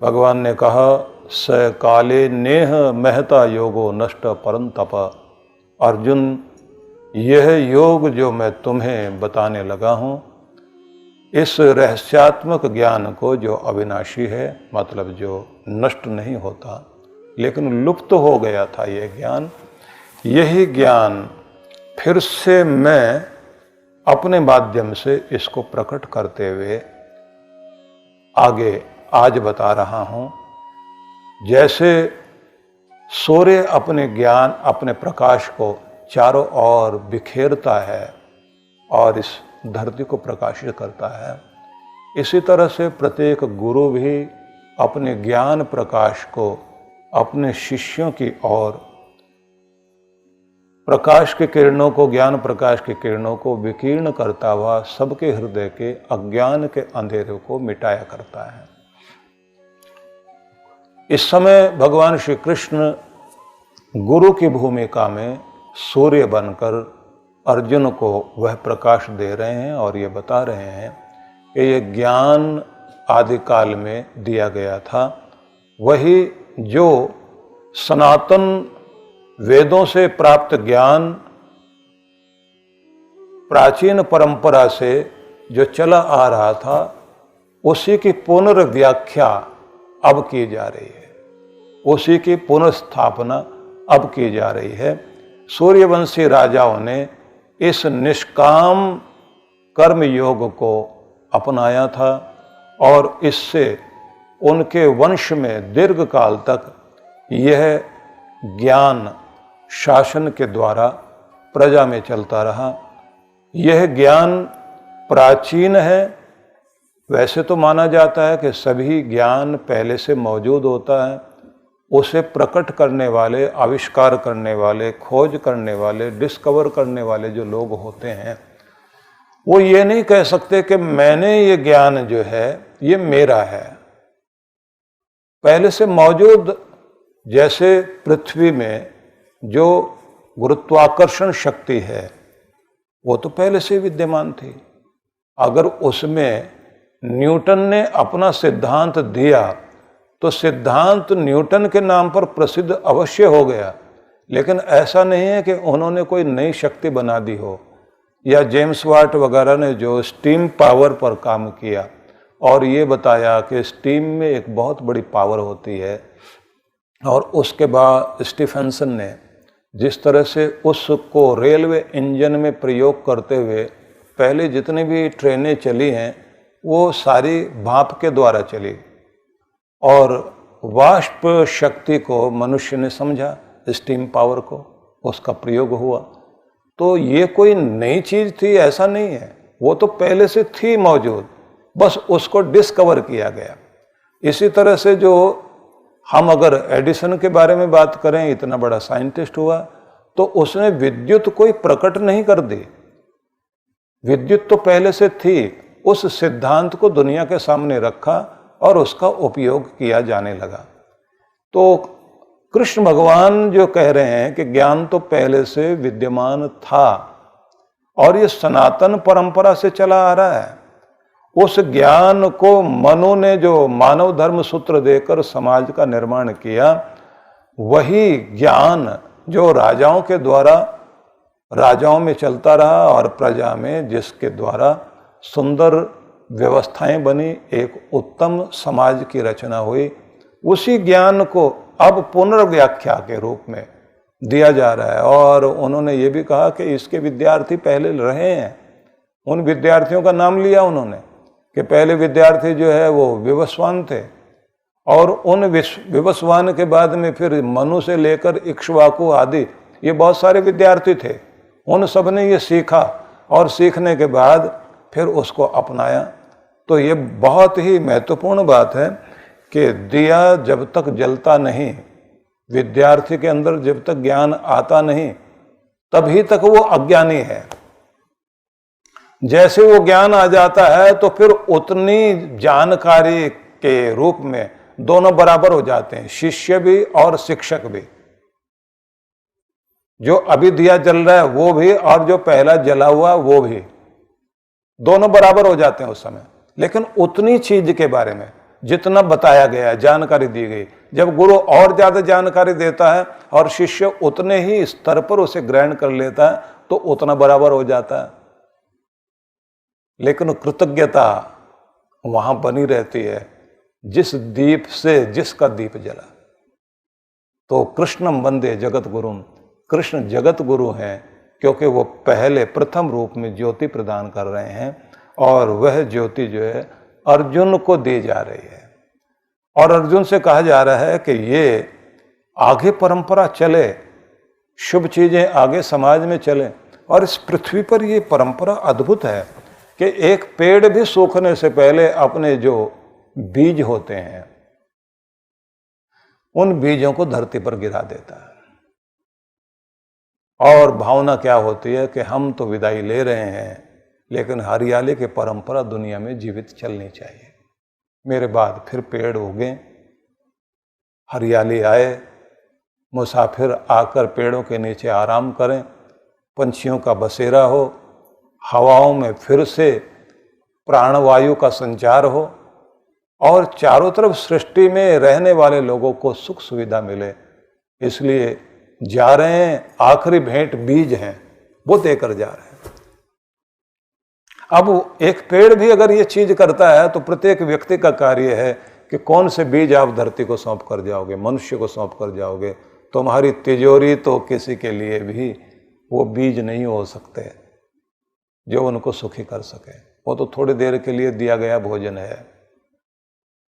भगवान ने कहा, स काले नेह महता योगो नष्ट परंतप। अर्जुन, यह योग जो मैं तुम्हें बताने लगा हूँ, इस रहस्यात्मक ज्ञान को जो अविनाशी है, मतलब जो नष्ट नहीं होता लेकिन लुप्त हो गया था यह ज्ञान, यही ज्ञान फिर से मैं अपने माध्यम से इसको प्रकट करते हुए आगे आज बता रहा हूँ। जैसे सूर्य अपने ज्ञान, अपने प्रकाश को चारों ओर बिखेरता है और इस धरती को प्रकाशित करता है, इसी तरह से प्रत्येक गुरु भी अपने ज्ञान प्रकाश को अपने शिष्यों की ओर प्रकाश के किरणों को, ज्ञान प्रकाश के किरणों को विकीर्ण करता हुआ सबके हृदय के अज्ञान के अंधेरे को मिटाया करता है। इस समय भगवान श्री कृष्ण गुरु की भूमिका में सूर्य बनकर अर्जुन को वह प्रकाश दे रहे हैं और ये बता रहे हैं कि यह ज्ञान आदिकाल में दिया गया था, वही जो सनातन वेदों से प्राप्त ज्ञान, प्राचीन परंपरा से जो चला आ रहा था, उसी की पुनर्व्याख्या अब की जा रही है, उसी की पुनर्स्थापना अब की जा रही है। सूर्यवंशी राजाओं ने इस निष्काम कर्म योग को अपनाया था और इससे उनके वंश में दीर्घ काल तक यह ज्ञान शासन के द्वारा प्रजा में चलता रहा। यह ज्ञान प्राचीन है। वैसे तो माना जाता है कि सभी ज्ञान पहले से मौजूद होता है, उसे प्रकट करने वाले, आविष्कार करने वाले, खोज करने वाले, डिस्कवर करने वाले जो लोग होते हैं, वो ये नहीं कह सकते कि मैंने ये ज्ञान जो है ये मेरा है। पहले से मौजूद, जैसे पृथ्वी में जो गुरुत्वाकर्षण शक्ति है वो तो पहले से विद्यमान थी। अगर उसमें न्यूटन ने अपना सिद्धांत दिया तो सिद्धांत न्यूटन के नाम पर प्रसिद्ध अवश्य हो गया, लेकिन ऐसा नहीं है कि उन्होंने कोई नई शक्ति बना दी हो। या जेम्स वाट वगैरह ने जो स्टीम पावर पर काम किया और ये बताया कि स्टीम में एक बहुत बड़ी पावर होती है, और उसके बाद स्टीफेंसन ने जिस तरह से उसको रेलवे इंजन में प्रयोग करते हुए पहले जितनी भी ट्रेनें चली हैं वो सारी भाप के द्वारा चली, और वाष्प शक्ति को मनुष्य ने समझा, स्टीम पावर को, उसका प्रयोग हुआ। तो ये कोई नई चीज़ थी ऐसा नहीं है, वो तो पहले से थी मौजूद, बस उसको डिस्कवर किया गया। इसी तरह से जो हम अगर एडिसन के बारे में बात करें, इतना बड़ा साइंटिस्ट हुआ, तो उसने विद्युत कोई प्रकट नहीं कर दी, विद्युत तो पहले से थी। उस सिद्धांत को दुनिया के सामने रखा और उसका उपयोग किया जाने लगा। तो कृष्ण भगवान जो कह रहे हैं कि ज्ञान तो पहले से विद्यमान था और ये सनातन परंपरा से चला आ रहा है। उस ज्ञान को मनु ने जो मानव धर्म सूत्र देकर समाज का निर्माण किया, वही ज्ञान जो राजाओं के द्वारा राजाओं में चलता रहा और प्रजा में जिसके द्वारा सुंदर व्यवस्थाएं बनी, एक उत्तम समाज की रचना हुई, उसी ज्ञान को अब पुनर्व्याख्या के रूप में दिया जा रहा है। और उन्होंने ये भी कहा कि इसके विद्यार्थी पहले रहे हैं। उन विद्यार्थियों का नाम लिया उन्होंने कि पहले विद्यार्थी जो है वो विवस्वान थे, और उन विवस्वान के बाद में फिर मनु से लेकर इक्ष्वाकु आदि ये बहुत सारे विद्यार्थी थे। उन सब ने ये सीखा और सीखने के बाद फिर उसको अपनाया। तो ये बहुत ही महत्वपूर्ण बात है कि दिया जब तक जलता नहीं, विद्यार्थी के अंदर जब तक ज्ञान आता नहीं, तभी तक वो अज्ञानी है। जैसे वो ज्ञान आ जाता है तो फिर उतनी जानकारी के रूप में दोनों बराबर हो जाते हैं, शिष्य भी और शिक्षक भी। जो अभी दिया जल रहा है वो भी और जो पहला जला हुआ वो भी, दोनों बराबर हो जाते हैं उस समय। लेकिन उतनी चीज के बारे में, जितना बताया गया, जानकारी दी गई। जब गुरु और ज्यादा जानकारी देता है और शिष्य उतने ही स्तर पर उसे ग्रहण कर लेता है तो उतना बराबर हो जाता है। लेकिन कृतज्ञता वहां बनी रहती है जिस दीप से जिसका दीप जला। तो कृष्णम वंदे जगत गुरुम, कृष्ण जगत गुरु हैं क्योंकि वो पहले प्रथम रूप में ज्योति प्रदान कर रहे हैं और वह ज्योति जो है अर्जुन को दी जा रही है। और अर्जुन से कहा जा रहा है कि ये आगे परंपरा चले, शुभ चीजें आगे समाज में चले। और इस पृथ्वी पर ये परंपरा अद्भुत है कि एक पेड़ भी सूखने से पहले अपने जो बीज होते हैं उन बीजों को धरती पर गिरा देता है। और भावना क्या होती है कि हम तो विदाई ले रहे हैं, लेकिन हरियाली की परंपरा दुनिया में जीवित चलनी चाहिए। मेरे बाद फिर पेड़ उगे, हरियाली आए, मुसाफिर आकर पेड़ों के नीचे आराम करें, पंछियों का बसेरा हो, हवाओं में फिर से प्राणवायु का संचार हो और चारों तरफ सृष्टि में रहने वाले लोगों को सुख सुविधा मिले। इसलिए जा रहे हैं, आखिरी भेंट बीज हैं, वो देकर जा रहे हैं। अब एक पेड़ भी अगर ये चीज करता है तो प्रत्येक व्यक्ति का कार्य है कि कौन से बीज आप धरती को सौंप कर जाओगे, मनुष्य को सौंप कर जाओगे। तुम्हारी तिजोरी तो किसी के लिए भी वो बीज नहीं हो सकते जो उनको सुखी कर सके। वो तो थोड़ी देर के लिए दिया गया भोजन है,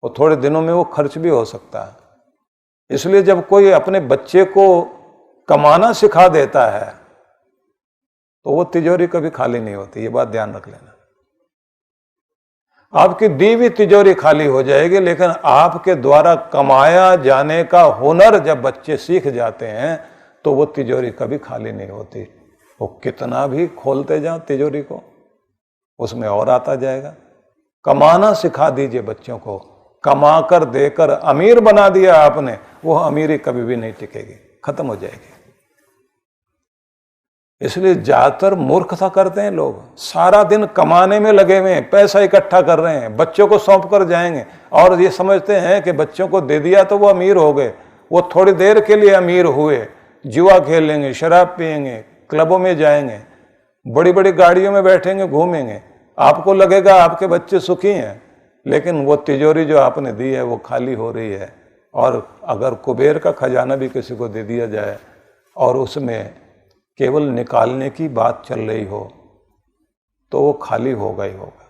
वो थोड़े दिनों में वो खर्च भी हो सकता है। इसलिए जब कोई अपने बच्चे को कमाना सिखा देता है तो वो तिजोरी कभी खाली नहीं होती, ये बात ध्यान रख लेना। आपकी दी हुई तिजोरी खाली हो जाएगी, लेकिन आपके द्वारा कमाया जाने का हुनर जब बच्चे सीख जाते हैं तो वो तिजोरी कभी खाली नहीं होती। वो कितना भी खोलते जाओ तिजोरी को, उसमें और आता जाएगा। कमाना सिखा दीजिए बच्चों को, कमाकर देकर अमीर बना दिया आपने, वो अमीरी कभी भी नहीं टिकेगी, खत्म हो जाएगी। इसलिए ज्यादातर मूर्खता करते हैं लोग, सारा दिन कमाने में लगे हुए हैं, पैसा इकट्ठा कर रहे हैं, बच्चों को सौंप कर जाएंगे और ये समझते हैं कि बच्चों को दे दिया तो वो अमीर हो गए। वो थोड़ी देर के लिए अमीर हुए, जुआ खेलेंगे, शराब पिएंगे, क्लबों में जाएंगे, बड़ी बड़ी गाड़ियों में बैठेंगे, घूमेंगे। आपको लगेगा आपके बच्चे सुखी हैं, लेकिन वो तिजोरी जो आपने दी है वो खाली हो रही है। और अगर कुबेर का खजाना भी किसी को दे दिया जाए और उसमें केवल निकालने की बात चल रही हो तो वो खाली होगा ही होगा।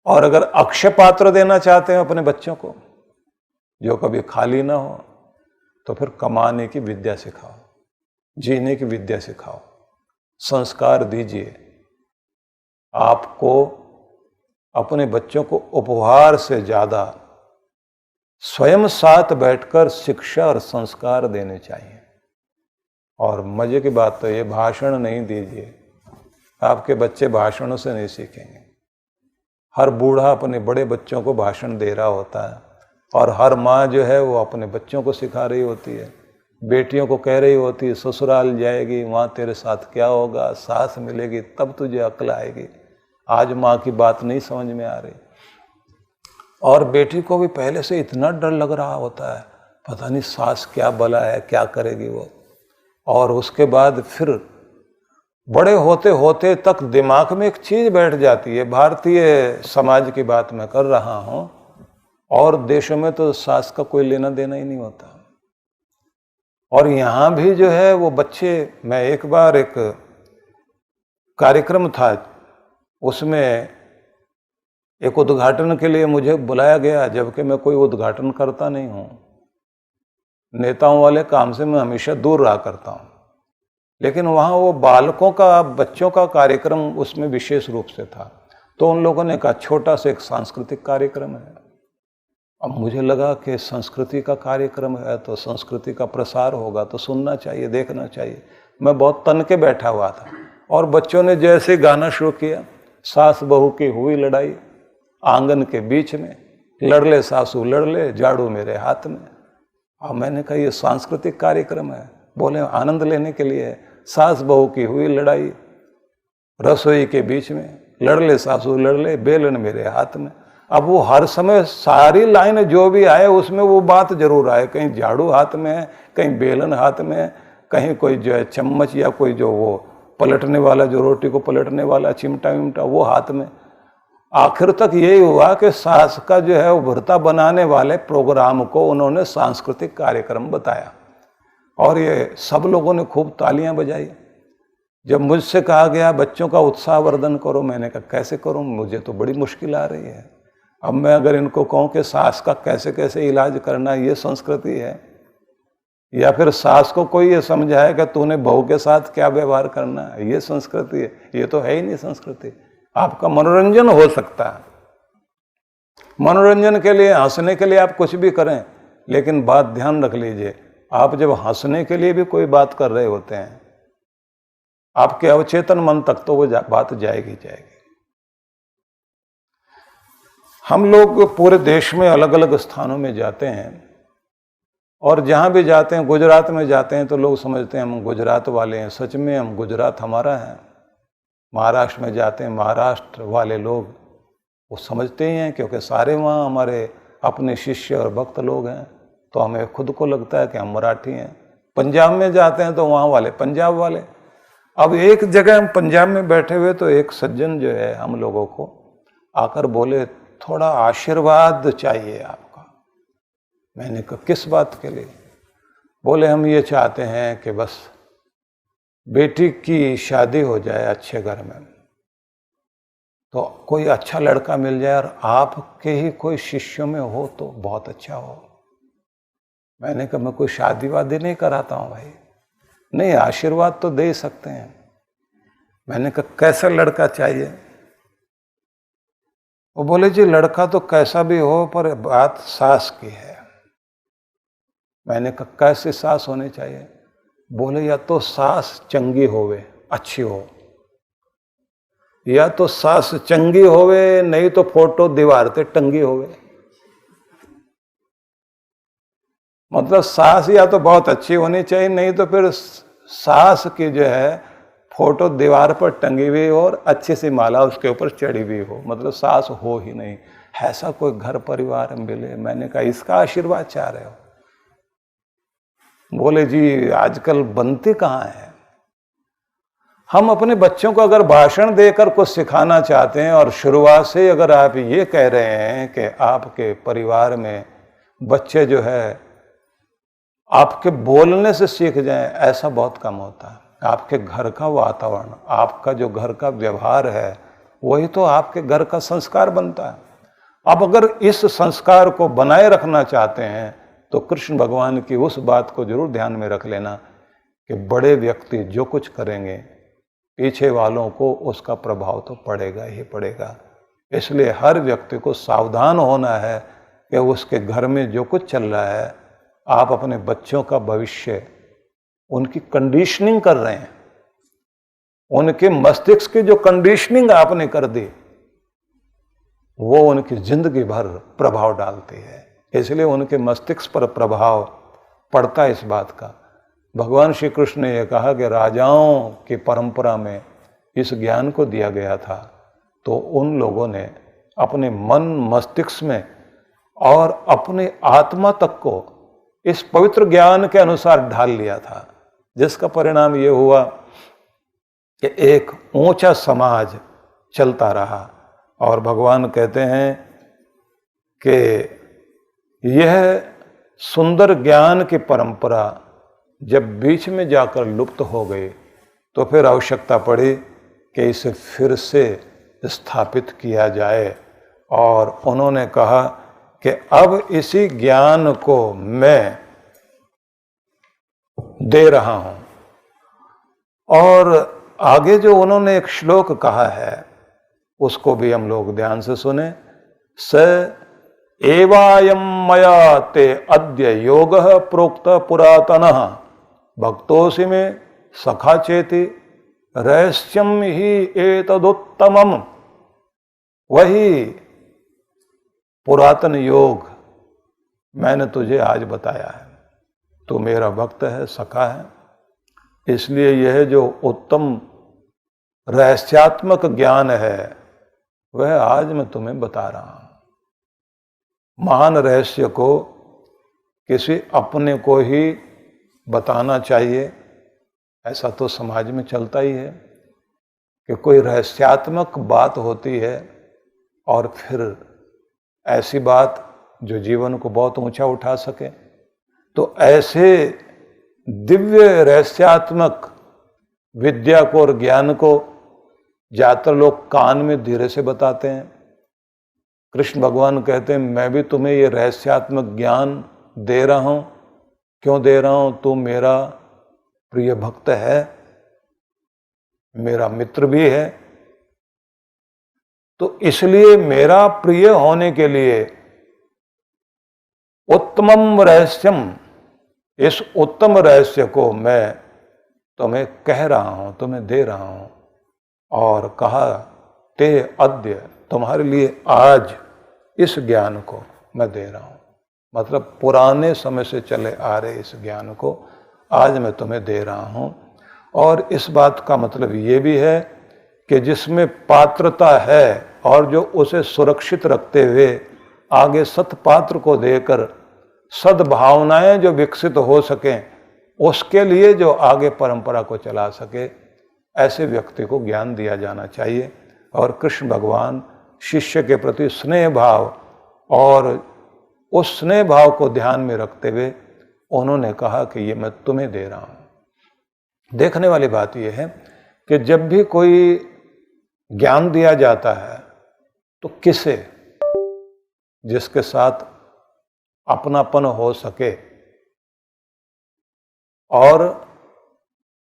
और अगर अक्षय पात्र देना चाहते हैं अपने बच्चों को जो कभी खाली ना हो, तो फिर कमाने की विद्या सिखाओ, जीने की विद्या सिखाओ, संस्कार दीजिए। आपको अपने बच्चों को उपहार से ज्यादा स्वयं साथ बैठकर शिक्षा और संस्कार देने चाहिए। और मजे की बात तो ये, भाषण नहीं दीजिए, आपके बच्चे भाषणों से नहीं सीखेंगे। हर बूढ़ा अपने बड़े बच्चों को भाषण दे रहा होता है और हर माँ जो है वो अपने बच्चों को सिखा रही होती है। बेटियों को कह रही होती है ससुराल जाएगी वहाँ तेरे साथ क्या होगा, सास मिलेगी तब तुझे अक्ल आएगी। आज माँ की बात नहीं समझ में आ रही। और बेटी को भी पहले से इतना डर लग रहा होता है, पता नहीं सास क्या बला है, क्या करेगी वो। और उसके बाद फिर बड़े होते होते तक दिमाग में एक चीज बैठ जाती है, भारतीय समाज की बात मैं कर रहा हूं, और देशों में तो सास का कोई लेना देना ही नहीं होता। और यहां भी जो है वो बच्चे, मैं एक बार एक कार्यक्रम था, उसमें एक उद्घाटन के लिए मुझे बुलाया गया, जबकि मैं कोई उद्घाटन करता नहीं हूं। नेताओं वाले काम से मैं हमेशा दूर रहा करता हूं। लेकिन वहां वो बालकों का, बच्चों का कार्यक्रम उसमें विशेष रूप से था। तो उन लोगों ने कहा छोटा सा एक सांस्कृतिक कार्यक्रम है। अब मुझे लगा कि संस्कृति का कार्यक्रम है तो संस्कृति का प्रसार होगा, तो सुनना चाहिए, देखना चाहिए। मैं बहुत तन के बैठा हुआ था और बच्चों ने जैसे गाना शुरू किया, सास बहू की हुई लड़ाई आंगन के बीच में, लड़ ले सासू लड़ ले, झाड़ू मेरे हाथ में। और मैंने कहा ये सांस्कृतिक कार्यक्रम है, बोले आनंद लेने के लिए। सास बहू की हुई लड़ाई रसोई के बीच में, लड़ ले सासू लड़ ले, बेलन मेरे हाथ में। अब वो हर समय सारी लाइन जो भी आए उसमें वो बात जरूर आए, कहीं झाड़ू हाथ में है, कहीं बेलन हाथ में है, कहीं कोई जो है चम्मच या कोई जो वो पलटने वाला, जो रोटी को पलटने वाला चिमटा विमटा वो हाथ में। आखिर तक यही हुआ कि सास का जो है उभरता बनाने वाले प्रोग्राम को उन्होंने सांस्कृतिक कार्यक्रम बताया और ये सब लोगों ने खूब तालियां बजाई। जब मुझसे कहा गया बच्चों का उत्साहवर्धन करो, मैंने कहा कैसे करूं, मुझे तो बड़ी मुश्किल आ रही है। अब मैं अगर इनको कहूं कि सास का कैसे कैसे इलाज करना, ये संस्कृति है, या फिर सास को कोई ये समझाए कि तूने बहू के साथ क्या व्यवहार करना है, ये संस्कृति है? ये तो है ही नहीं संस्कृति। आपका मनोरंजन हो सकता है, मनोरंजन के लिए, हंसने के लिए आप कुछ भी करें, लेकिन बात ध्यान रख लीजिए, आप जब हंसने के लिए भी कोई बात कर रहे होते हैं, आपके अवचेतन मन तक तो वो बात जाएगी जाएगी। हम लोग पूरे देश में अलग अलग स्थानों में जाते हैं और जहां भी जाते हैं, गुजरात में जाते हैं तो लोग समझते हैं हम गुजरात वाले हैं, सच में हम गुजरात हमारा है। महाराष्ट्र में जाते हैं, महाराष्ट्र वाले लोग वो समझते ही हैं, क्योंकि सारे वहाँ हमारे अपने शिष्य और भक्त लोग हैं, तो हमें खुद को लगता है कि हम मराठी हैं। पंजाब में जाते हैं तो वहाँ वाले पंजाब वाले। अब एक जगह हम पंजाब में बैठे हुए तो एक सज्जन जो है हम लोगों को आकर बोले, थोड़ा आशीर्वाद चाहिए आपका। मैंने कहा किस बात के लिए? बोले हम ये चाहते हैं कि बस बेटी की शादी हो जाए अच्छे घर में, तो कोई अच्छा लड़का मिल जाए और आपके ही कोई शिष्यों में हो तो बहुत अच्छा हो। मैंने कहा मैं कोई शादी वादी नहीं कराता हूँ भाई। नहीं, आशीर्वाद तो दे ही सकते हैं। मैंने कहा कैसा लड़का चाहिए? वो बोले जी लड़का तो कैसा भी हो पर बात सास की है। मैंने कहा कैसे सास होनी चाहिए? बोले या तो सास चंगी होवे, अच्छी हो, या तो सास चंगी होवे, नहीं तो फोटो दीवार पे टंगी होवे। मतलब सास या तो बहुत अच्छी होनी चाहिए, नहीं तो फिर सास की जो है फोटो दीवार पर टंगी हुई हो और अच्छी सी माला उसके ऊपर चढ़ी हुई हो, मतलब सास हो ही नहीं। ऐसा कोई घर परिवार मिले। मैंने कहा इसका आशीर्वाद चाह रहे हो? बोले जी आजकल बनती कहाँ है। हम अपने बच्चों को अगर भाषण देकर कुछ सिखाना चाहते हैं और शुरुआत से अगर आप ये कह रहे हैं कि आपके परिवार में बच्चे जो है आपके बोलने से सीख जाएं, ऐसा बहुत कम होता है। आपके घर का वातावरण, आपका जो घर का व्यवहार है, वही तो आपके घर का संस्कार बनता है। अब अगर इस संस्कार को बनाए रखना चाहते हैं तो कृष्ण भगवान की उस बात को जरूर ध्यान में रख लेना कि बड़े व्यक्ति जो कुछ करेंगे पीछे वालों को उसका प्रभाव तो पड़ेगा ही पड़ेगा। इसलिए हर व्यक्ति को सावधान होना है कि उसके घर में जो कुछ चल रहा है, आप अपने बच्चों का भविष्य, उनकी कंडीशनिंग कर रहे हैं। उनके मस्तिष्क की जो कंडीशनिंग आपने कर दी वो उनकी जिंदगी भर प्रभाव डालती है। इसलिए उनके मस्तिष्क पर प्रभाव पड़ता है इस बात का। भगवान श्री कृष्ण ने यह कहा कि राजाओं की परंपरा में इस ज्ञान को दिया गया था, तो उन लोगों ने अपने मन मस्तिष्क में और अपने आत्मा तक को इस पवित्र ज्ञान के अनुसार ढाल लिया था, जिसका परिणाम यह हुआ कि एक ऊंचा समाज चलता रहा। और भगवान कहते हैं कि यह सुंदर ज्ञान की परंपरा जब बीच में जाकर लुप्त हो गई तो फिर आवश्यकता पड़ी कि इसे फिर से स्थापित किया जाए। और उन्होंने कहा कि अब इसी ज्ञान को मैं दे रहा हूं। और आगे जो उन्होंने एक श्लोक कहा है उसको भी हम लोग ध्यान से सुने। स एवायम मया ते अद्य योगः प्रोक्त पुरातनः भक्तोऽसि में सखा चेति रहस्यम ही एतदुत्तमम्। वही पुरातन योग मैंने तुझे आज बताया है। तू मेरा भक्त है, सखा है, इसलिए यह जो उत्तम रहस्यात्मक ज्ञान है वह आज मैं तुम्हें बता रहा हूं। महान रहस्य को किसी अपने को ही बताना चाहिए, ऐसा तो समाज में चलता ही है कि कोई रहस्यात्मक बात होती है और फिर ऐसी बात जो जीवन को बहुत ऊंचा उठा सके। तो ऐसे दिव्य रहस्यात्मक विद्या को और ज्ञान को ज्यादातर लोग कान में धीरे से बताते हैं। कृष्ण भगवान कहते हैं, मैं भी तुम्हें ये रहस्यात्मक ज्ञान दे रहा हूं। क्यों दे रहा हूं? तू मेरा प्रिय भक्त है, मेरा मित्र भी है, तो इसलिए मेरा प्रिय होने के लिए उत्तमम रहस्यम, इस उत्तम रहस्य को मैं तुम्हें कह रहा हूं, तुम्हें दे रहा हूं। और कहा, ते अद्य, तुम्हारे लिए आज इस ज्ञान को मैं दे रहा हूं। मतलब पुराने समय से चले आ रहे इस ज्ञान को आज मैं तुम्हें दे रहा हूं। और इस बात का मतलब ये भी है कि जिसमें पात्रता है और जो उसे सुरक्षित रखते हुए आगे सत्पात्र को देकर सद्भावनाएं जो विकसित हो सकें, उसके लिए जो आगे परंपरा को चला सके, ऐसे व्यक्ति को ज्ञान दिया जाना चाहिए। और कृष्ण भगवान शिष्य के प्रति स्नेह भाव और उस स्नेह भाव को ध्यान में रखते हुए उन्होंने कहा कि ये मैं तुम्हें दे रहा हूं। देखने वाली बात यह है कि जब भी कोई ज्ञान दिया जाता है तो किसे, जिसके साथ अपनापन हो सके और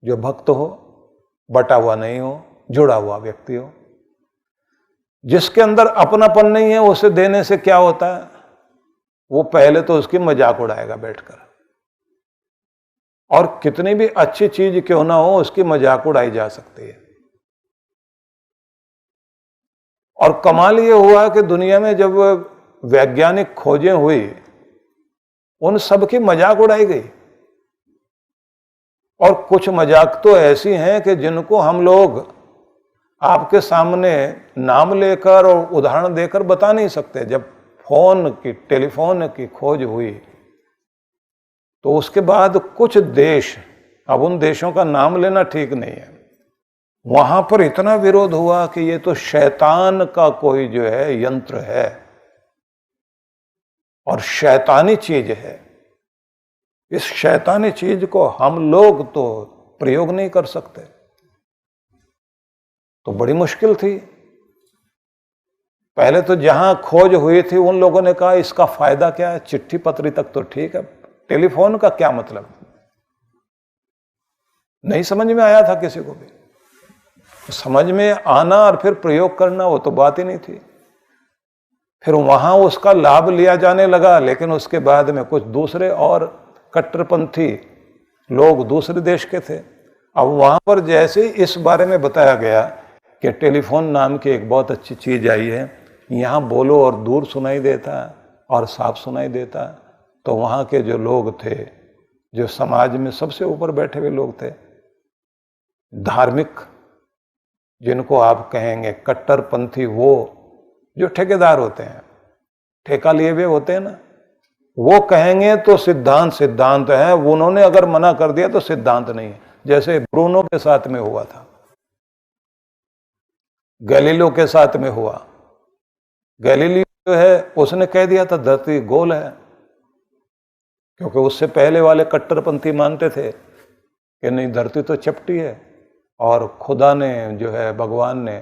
जो भक्त हो, बटा हुआ नहीं हो, जुड़ा हुआ व्यक्ति हो। जिसके अंदर अपनापन नहीं है उसे देने से क्या होता है? वो पहले तो उसकी मजाक उड़ाएगा बैठकर, और कितनी भी अच्छी चीज क्यों ना हो उसकी मजाक उड़ाई जा सकती है। और कमाल ये हुआ कि दुनिया में जब वैज्ञानिक खोजें हुई, उन सब की मजाक उड़ाई गई। और कुछ मजाक तो ऐसी हैं कि जिनको हम लोग आपके सामने नाम लेकर और उदाहरण देकर बता नहीं सकते। जब फोन की, टेलीफोन की खोज हुई तो उसके बाद कुछ देश, अब उन देशों का नाम लेना ठीक नहीं है, वहां पर इतना विरोध हुआ कि ये तो शैतान का कोई जो है यंत्र है और शैतानी चीज है, इस शैतानी चीज को हम लोग तो प्रयोग नहीं कर सकते। तो बड़ी मुश्किल थी। पहले तो जहां खोज हुई थी उन लोगों ने कहा इसका फायदा क्या है? चिट्ठी पत्री तक तो ठीक है, टेलीफोन का क्या मतलब? नहीं समझ में आया था किसी को भी। समझ में आना और फिर प्रयोग करना वो तो बात ही नहीं थी। फिर वहां उसका लाभ लिया जाने लगा, लेकिन उसके बाद में कुछ दूसरे और कट्टरपंथी लोग दूसरे देश के थे। अब वहां पर जैसे इस बारे में बताया गया कि टेलीफोन नाम की एक बहुत अच्छी चीज आई है, यहाँ बोलो और दूर सुनाई देता है और साफ सुनाई देता है, तो वहाँ के जो लोग थे, जो समाज में सबसे ऊपर बैठे हुए लोग थे, धार्मिक जिनको आप कहेंगे कट्टरपंथी, वो जो ठेकेदार होते हैं, ठेका लिए हुए होते हैं ना, वो कहेंगे तो सिद्धांत सिद्धांत है, उन्होंने अगर मना कर दिया तो सिद्धांत नहीं है। जैसे ब्रूनो के साथ में हुआ था, गैलीलियो के साथ में हुआ। गैलीलियो जो है उसने कह दिया था धरती गोल है, क्योंकि उससे पहले वाले कट्टरपंथी मानते थे कि नहीं, धरती तो चपटी है, और खुदा ने जो है, भगवान ने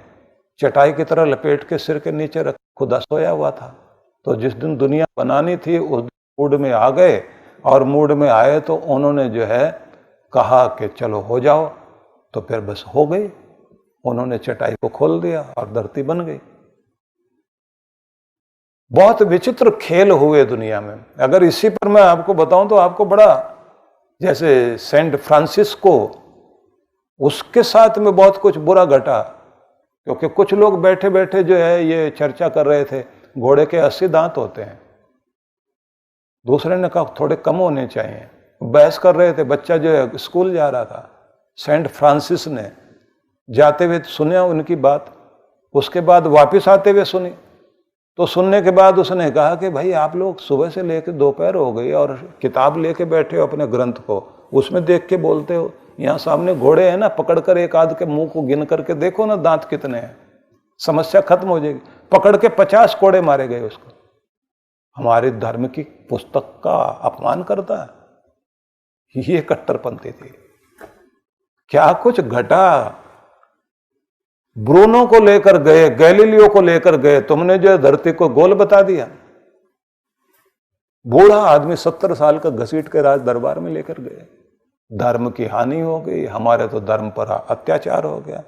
चटाई की तरह लपेट के सिर के नीचे रख, खुदा सोया हुआ था। तो जिस दिन दुनिया बनानी थी उस मूड में आ गए, और मूड में आए तो उन्होंने जो है कहा कि चलो हो जाओ, तो फिर बस हो गई। उन्होंने चटाई को खोल दिया और धरती बन गई। बहुत विचित्र खेल हुए दुनिया में। अगर इसी पर मैं आपको बताऊं तो आपको बड़ा, जैसे सेंट फ्रांसिस को, उसके साथ में बहुत कुछ बुरा घटा, क्योंकि कुछ लोग बैठे बैठे जो है ये चर्चा कर रहे थे, घोड़े के 80 दांत होते हैं, दूसरे ने कहा थोड़े कम होने चाहिए। बहस कर रहे थे, बच्चा जो है स्कूल जा रहा था, सेंट फ्रांसिस ने जाते हुए सुना उनकी बात, उसके बाद वापस आते हुए सुनी, तो सुनने के बाद उसने कहा कि भाई आप लोग सुबह से लेकर दोपहर हो गई और किताब लेके बैठे हो अपने ग्रंथ को, उसमें देख के बोलते हो। यहाँ सामने घोड़े हैं ना, पकड़कर एक आध के मुंह को गिन करके देखो ना दांत कितने हैं, समस्या खत्म हो जाएगी। पकड़ के 50 कोड़े मारे गए उसको। हमारे धर्म की पुस्तक का अपमान करता है, ये कट्टरपंथी थी। क्या कुछ घटा। ब्रूनो को लेकर गए, गैलीलियो को लेकर गए, तुमने जो धरती को गोल बता दिया। बूढ़ा आदमी 70 साल का घसीट के राज दरबार में लेकर गए। धर्म की हानि हो गई, हमारे तो धर्म पर अत्याचार हो गया।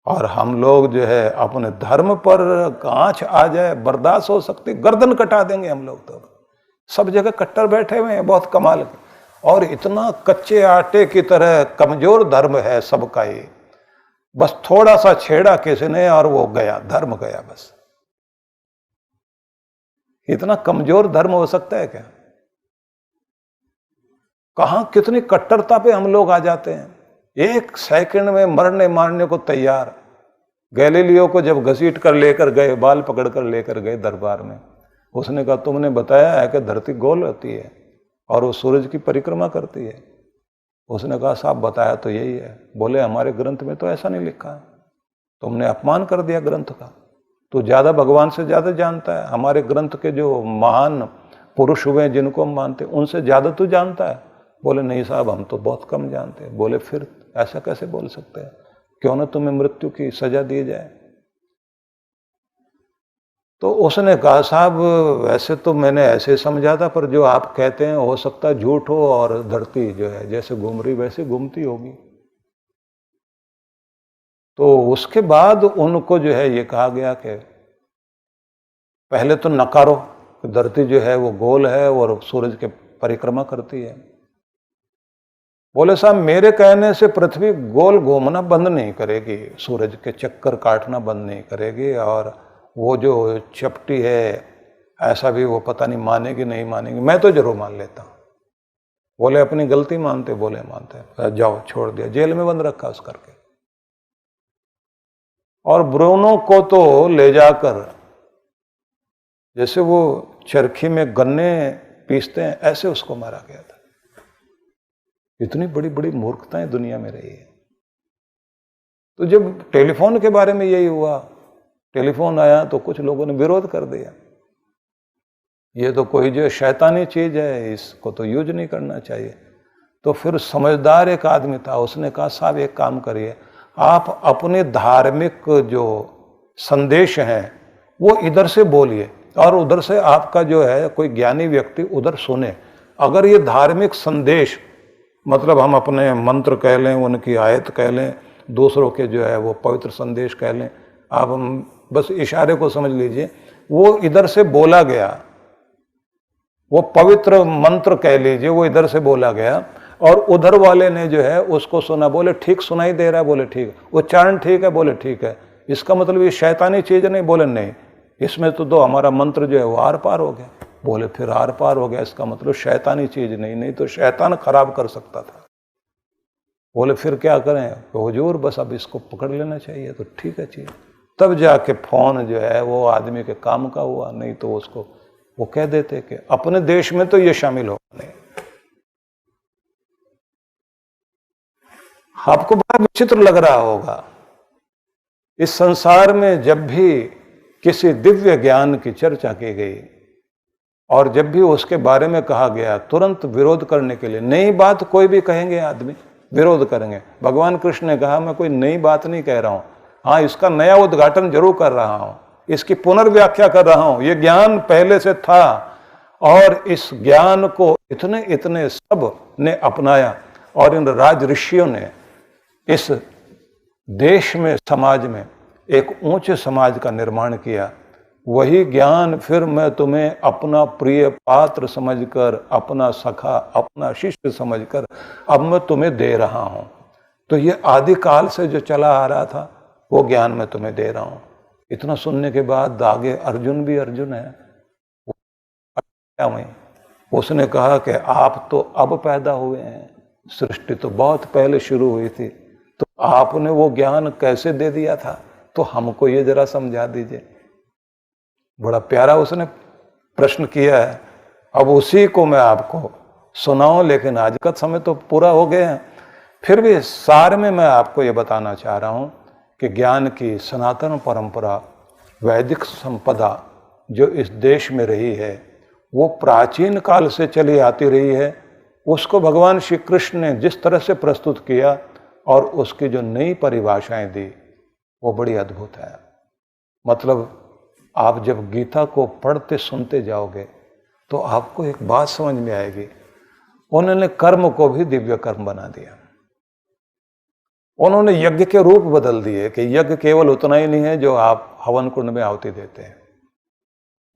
और हम लोग जो है अपने धर्म पर आंच आ जाए बर्दाश्त हो सकती, गर्दन कटा देंगे हम लोग। तो सब जगह कट्टर बैठे हुए हैं, बहुत कमाल के। और इतना कच्चे आटे की तरह कमजोर धर्म है सबका। ये बस थोड़ा सा छेड़ा किसी ने और वो गया, धर्म गया बस। इतना कमजोर धर्म हो सकता है क्या? कहां कितनी कट्टरता पे हम लोग आ जाते हैं, एक सेकंड में मरने मारने को तैयार। गैलीलियो को जब घसीट कर लेकर गए, बाल पकड़ कर लेकर गए दरबार में, उसने कहा तुमने बताया है कि धरती गोल होती है और वो सूरज की परिक्रमा करती है। उसने कहा साहब बताया तो यही है। बोले हमारे ग्रंथ में तो ऐसा नहीं लिखा है, तुमने अपमान कर दिया ग्रंथ का। तो ज्यादा भगवान से ज्यादा जानता है, हमारे ग्रंथ के जो महान पुरुष हुए जिनको हम मानते उनसे ज्यादा तू जानता है। बोले नहीं साहब हम तो बहुत कम जानते हैं। बोले फिर ऐसा कैसे बोल सकते हैं, क्यों ना तुम्हें मृत्यु की सजा दी जाए। तो उसने कहा साहब वैसे तो मैंने ऐसे समझा था, पर जो आप कहते हैं हो सकता है झूठ हो और धरती जो है जैसे घूम रही वैसे घूमती होगी। तो उसके बाद उनको जो है ये कहा गया कि पहले तो नकारो, धरती जो है वो गोल है और सूरज के परिक्रमा करती है। बोले साहब मेरे कहने से पृथ्वी गोल घूमना बंद नहीं करेगी, सूरज के चक्कर काटना बंद नहीं करेगी, और वो जो चपटी है ऐसा भी वो पता नहीं मानेगी नहीं मानेगी, मैं तो जरूर मान लेता हूं। बोले अपनी गलती मानते? बोले मानते। जाओ, छोड़ दिया, जेल में बंद रखा उस करके। और ब्रूनो को तो ले जाकर जैसे वो चरखी में गन्ने पीसते हैं ऐसे उसको मारा गया था। इतनी बड़ी बड़ी मूर्खताएं दुनिया में रही है। तो जब टेलीफोन के बारे में यही हुआ, टेलीफोन आया तो कुछ लोगों ने विरोध कर दिया, ये तो कोई जो शैतानी चीज है, इसको तो यूज नहीं करना चाहिए। तो फिर समझदार एक आदमी था, उसने कहा साहब एक काम करिए, आप अपने धार्मिक जो संदेश हैं वो इधर से बोलिए और उधर से आपका जो है कोई ज्ञानी व्यक्ति उधर सुने। अगर ये धार्मिक संदेश मतलब हम अपने मंत्र कह लें, उनकी आयत कह लें, दूसरों के जो है वो पवित्र संदेश कह लें, आप हम बस इशारे को समझ लीजिए, वो इधर से बोला गया, वो पवित्र मंत्र कह लीजिए वो इधर से बोला गया और उधर वाले ने जो है उसको सुना। बोले ठीक सुनाई दे रहा है? बोले ठीक। उच्चारण ठीक है? बोले ठीक है। इसका मतलब ये शैतानी चीज नहीं? बोले नहीं, इसमें तो हमारा मंत्र जो है वो आर पार हो गया। बोले फिर आर पार हो गया इसका मतलब शैतानी चीज नहीं, नहीं तो शैतान खराब कर सकता था। बोले फिर क्या करें? तो हुजूर बस अब इसको पकड़ लेना चाहिए। तो ठीक है चीज। तब जाके फोन जो है वो आदमी के काम का हुआ, नहीं तो उसको वो कह देते कि अपने देश में तो ये शामिल होगा नहीं। आपको बड़ा विचित्र लग रहा होगा, इस संसार में जब भी किसी दिव्य ज्ञान की चर्चा की गई और जब भी उसके बारे में कहा गया, तुरंत विरोध करने के लिए, नई बात कोई भी कहेंगे आदमी विरोध करेंगे। भगवान कृष्ण ने कहा मैं कोई नई बात नहीं कह रहा हूं, हाँ इसका नया उद्घाटन जरूर कर रहा हूं, इसकी पुनर्व्याख्या कर रहा हूं। ये ज्ञान पहले से था और इस ज्ञान को इतने इतने सब ने अपनाया और इन राज ऋषियों ने इस देश में समाज में एक ऊंचे समाज का निर्माण किया। वही ज्ञान फिर मैं तुम्हें अपना प्रिय पात्र समझकर, अपना सखा, अपना शिष्य समझकर अब मैं तुम्हें दे रहा हूं। तो ये आदिकाल से जो चला आ रहा था वो ज्ञान मैं तुम्हें दे रहा हूं। इतना सुनने के बाद आगे अर्जुन भी अर्जुन है, उसने कहा कि आप तो अब पैदा हुए हैं, सृष्टि तो बहुत पहले शुरू हुई थी, तो आपने वो ज्ञान कैसे दे दिया था? तो हमको ये जरा समझा दीजिए। बड़ा प्यारा उसने प्रश्न किया है। अब उसी को मैं आपको सुनाऊं, लेकिन आज का समय तो पूरा हो गया है। फिर भी सार में मैं आपको ये बताना चाह रहा हूं कि ज्ञान की सनातन परंपरा, वैदिक संपदा जो इस देश में रही है, वो प्राचीन काल से चली आती रही है। उसको भगवान श्री कृष्ण ने जिस तरह से प्रस्तुत किया और उसकी जो नई परिभाषाएं दी, वो बड़ी अद्भुत है। मतलब आप जब गीता को पढ़ते सुनते जाओगे तो आपको एक बात समझ में आएगी, उन्होंने कर्म को भी दिव्य कर्म बना दिया। उन्होंने यज्ञ के रूप बदल दिए कि यज्ञ केवल उतना ही नहीं है जो आप हवन कुंड में आहुति देते हैं।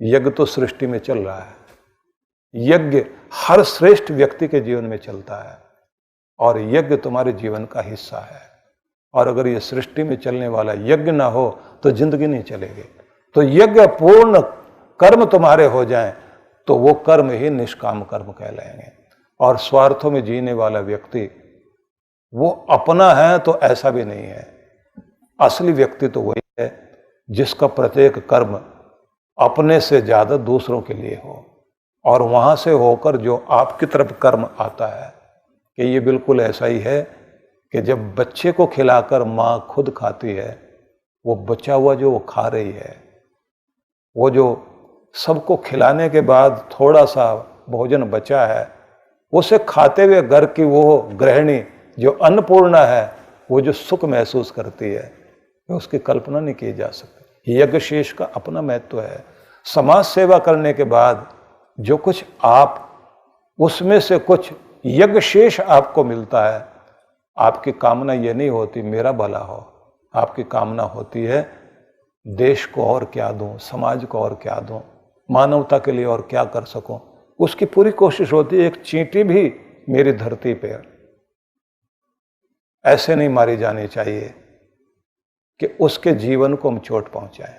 यज्ञ तो सृष्टि में चल रहा है, यज्ञ हर श्रेष्ठ व्यक्ति के जीवन में चलता है और यज्ञ तुम्हारे जीवन का हिस्सा है। और अगर ये सृष्टि में चलने वाला यज्ञ ना हो तो जिंदगी नहीं चलेगी। तो यज्ञ पूर्ण कर्म तुम्हारे हो जाएं तो वो कर्म ही निष्काम कर्म कहलाएंगे। और स्वार्थों में जीने वाला व्यक्ति वो अपना है तो ऐसा भी नहीं है। असली व्यक्ति तो वही है जिसका प्रत्येक कर्म अपने से ज्यादा दूसरों के लिए हो, और वहां से होकर जो आपकी तरफ कर्म आता है कि ये बिल्कुल ऐसा ही है कि जब बच्चे को खिलाकर माँ खुद खाती है, वो बचा हुआ जो वो खा रही है, वो जो सबको खिलाने के बाद थोड़ा सा भोजन बचा है, उसे खाते हुए घर की वो गृहिणी जो अन्नपूर्णा है, वो जो सुख महसूस करती है, उसकी कल्पना नहीं की जा सकती। यज्ञ शेष का अपना महत्व है। समाज सेवा करने के बाद जो कुछ आप उसमें से कुछ यज्ञ शेष आपको मिलता है, आपकी कामना ये नहीं होती मेरा भला हो, आपकी कामना होती है देश को और क्या दूं, समाज को और क्या दूं, मानवता के लिए और क्या कर सकूं। उसकी पूरी कोशिश होती है एक चींटी भी मेरी धरती पे ऐसे नहीं मारी जानी चाहिए कि उसके जीवन को हम चोट पहुंचाएं।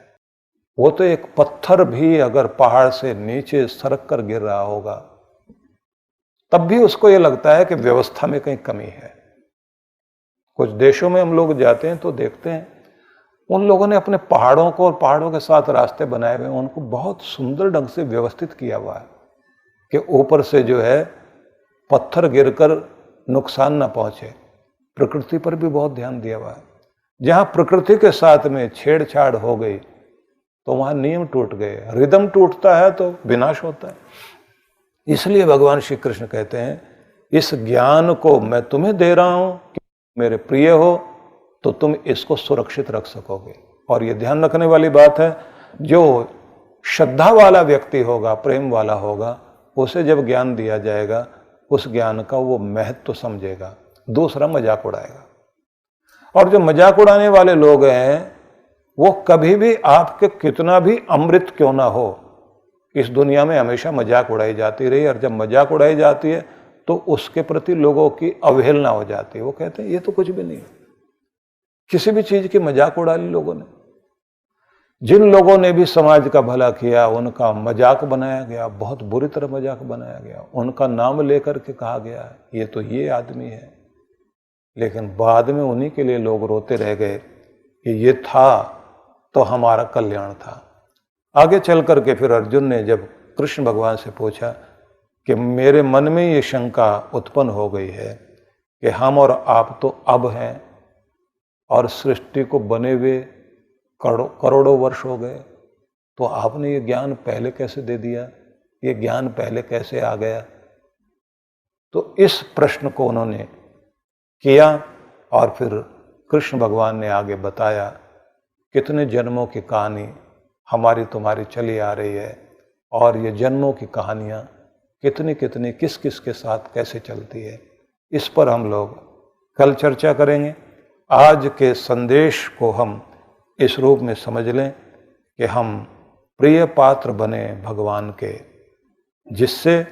वो तो एक पत्थर भी अगर पहाड़ से नीचे सरक कर गिर रहा होगा तब भी उसको ये लगता है कि व्यवस्था में कहीं कमी है। कुछ देशों में हम लोग जाते हैं तो देखते हैं उन लोगों ने अपने पहाड़ों को और पहाड़ों के साथ रास्ते बनाए हुए, उनको बहुत सुंदर ढंग से व्यवस्थित किया हुआ है कि ऊपर से जो है पत्थर गिरकर नुकसान ना पहुंचे। प्रकृति पर भी बहुत ध्यान दिया हुआ है। जहां प्रकृति के साथ में छेड़छाड़ हो गई तो वहां नियम टूट गए, रिदम टूटता है तो विनाश होता है। इसलिए भगवान श्री कृष्ण कहते हैं इस ज्ञान को मैं तुम्हें दे रहा हूं कि मेरे प्रिय हो तो तुम इसको सुरक्षित रख सकोगे। और ये ध्यान रखने वाली बात है, जो श्रद्धा वाला व्यक्ति होगा, प्रेम वाला होगा, उसे जब ज्ञान दिया जाएगा उस ज्ञान का वो महत्व समझेगा, दूसरा मजाक उड़ाएगा। और जो मजाक उड़ाने वाले लोग हैं वो कभी भी आपके कितना भी अमृत क्यों ना हो, इस दुनिया में हमेशा मजाक उड़ाई जाती रही। और जब मजाक उड़ाई जाती है तो उसके प्रति लोगों की अवहेलना हो जाती है। वो कहते हैं ये तो कुछ भी नहीं, किसी भी चीज की मजाक उड़ा ली लोगों ने। जिन लोगों ने भी समाज का भला किया उनका मजाक बनाया गया, बहुत बुरी तरह मजाक बनाया गया, उनका नाम लेकर के कहा गया ये तो ये आदमी है। लेकिन बाद में उन्हीं के लिए लोग रोते रह गए कि ये था तो हमारा कल्याण था। आगे चल करके फिर अर्जुन ने जब कृष्ण भगवान से पूछा कि मेरे मन में ये शंका उत्पन्न हो गई है कि हम और आप तो अब हैं और सृष्टि को बने हुए करोड़ों वर्ष हो गए, तो आपने ये ज्ञान पहले कैसे दे दिया, ये ज्ञान पहले कैसे आ गया। तो इस प्रश्न को उन्होंने किया और फिर कृष्ण भगवान ने आगे बताया कितने जन्मों की कहानी हमारी तुम्हारी चली आ रही है और ये जन्मों की कहानियाँ कितनी कितनी किस किस के साथ कैसे चलती है। इस पर हम लोग कल चर्चा करेंगे। आज के संदेश को हम इस रूप में समझ लें कि हम प्रिय पात्र बने भगवान के, जिससे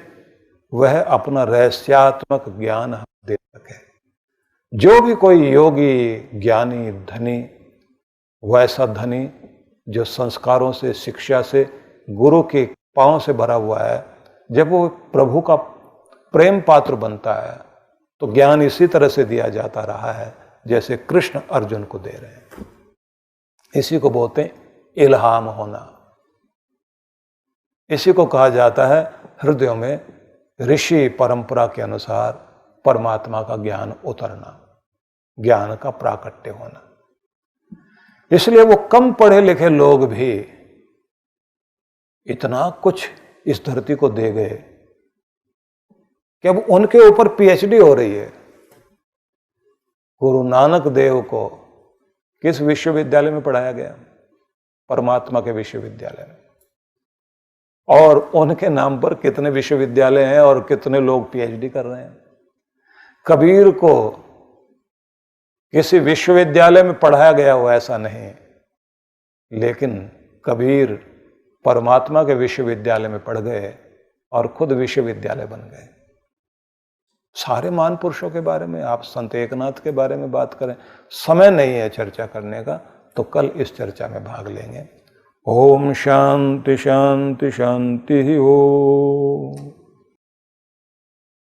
वह अपना रहस्यात्मक ज्ञान हम दे सके। जो भी कोई योगी, ज्ञानी, धनी, वैसा धनी जो संस्कारों से, शिक्षा से, गुरु के पांव से भरा हुआ है, जब वो प्रभु का प्रेम पात्र बनता है तो ज्ञान इसी तरह से दिया जाता रहा है जैसे कृष्ण अर्जुन को दे रहे हैं। इसी को बोलते हैं इल्हाम होना। इसी को कहा जाता है हृदयों में ऋषि परंपरा के अनुसार परमात्मा का ज्ञान उतरना, ज्ञान का प्राकट्य होना। इसलिए वो कम पढ़े लिखे लोग भी इतना कुछ इस धरती को दे गए कि अब उनके ऊपर पीएचडी हो रही है। गुरु नानक देव को किस विश्वविद्यालय में पढ़ाया गया? परमात्मा के विश्वविद्यालय में। और उनके नाम पर कितने विश्वविद्यालय हैं और कितने लोग पीएचडी कर रहे हैं। कबीर को किसी विश्वविद्यालय में पढ़ाया गया हो ऐसा नहीं, लेकिन कबीर परमात्मा के विश्वविद्यालय में पढ़ गए और खुद विश्वविद्यालय बन गए। सारे महान पुरुषों के बारे में, आप संत एकनाथ के बारे में बात करें, समय नहीं है चर्चा करने का, तो कल इस चर्चा में भाग लेंगे। ओम शांति शांति शांति ओम।